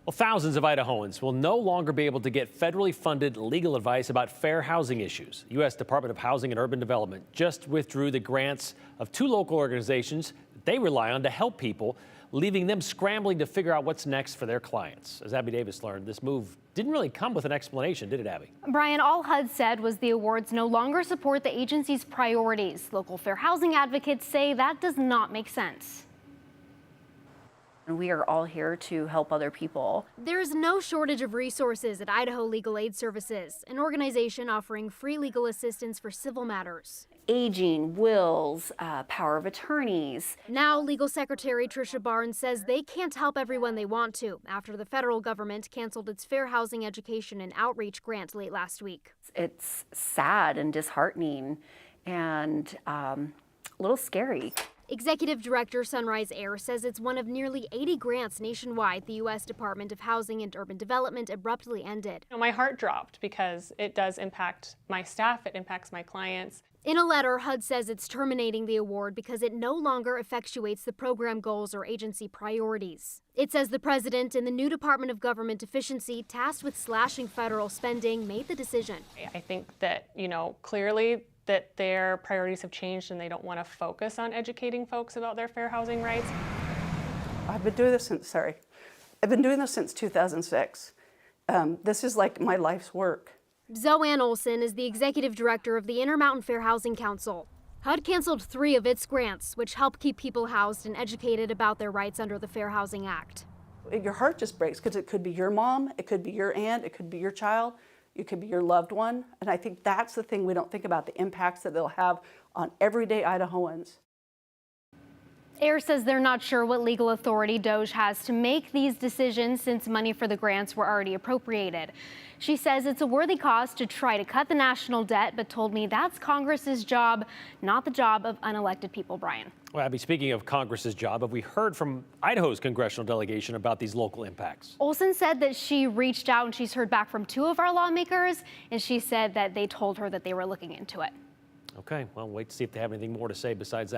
Well, thousands of Idahoans will no longer be able to get federally funded legal advice about fair housing issues. The U.S. Department of Housing and Urban Development just withdrew the grants of two local organizations that they rely on to help people, leaving them scrambling to figure out what's next for their clients. As Abby Davis learned, this move didn't really come with an explanation, did it, Abby? Brian, all HUD said was the awards no longer support the agency's priorities. Local fair housing advocates say that does not make sense. We are all here to help other people. There's no shortage of resources at Idaho Legal Aid Services, an organization offering free legal assistance for civil matters. Aging, wills, power of attorneys. Now, Legal Secretary Tricia Barnes says they can't help everyone they want to after the federal government canceled its Fair Housing Education and Outreach grant late last week. It's sad and disheartening and a little scary. Executive Director Sunrise Air says it's one of nearly 80 grants nationwide the U.S. Department of Housing and Urban Development abruptly ended. My heart dropped because it does impact my staff, it impacts my clients. In a letter, HUD says it's terminating the award because it no longer effectuates the program goals or agency priorities. It says the president and the new Department of Government Efficiency, tasked with slashing federal spending, made the decision. I think that, clearly that their priorities have changed and they don't want to focus on educating folks about their fair housing rights. I've been doing this since 2006. This is like my life's work. Zoanne Olson is the executive director of the Intermountain Fair Housing Council. HUD canceled 3 of its grants, which help keep people housed and educated about their rights under the Fair Housing Act. Your heart just breaks because it could be your mom, it could be your aunt, it could be your child, it could be your loved one. And I think that's the thing we don't think about, the impacts that they'll have on everyday Idahoans. AIR says they're not sure what legal authority DOGE has to make these decisions since money for the grants were already appropriated. She says it's a worthy cause to try to cut the national debt, but told me that's Congress's job, not the job of unelected people, Brian. Well, Abby, speaking of Congress's job, have we heard from Idaho's congressional delegation about these local impacts? Olson said that she reached out and she's heard back from 2 of our lawmakers, and she said that they told her that they were looking into it. Okay, well, wait to see if they have anything more to say besides that.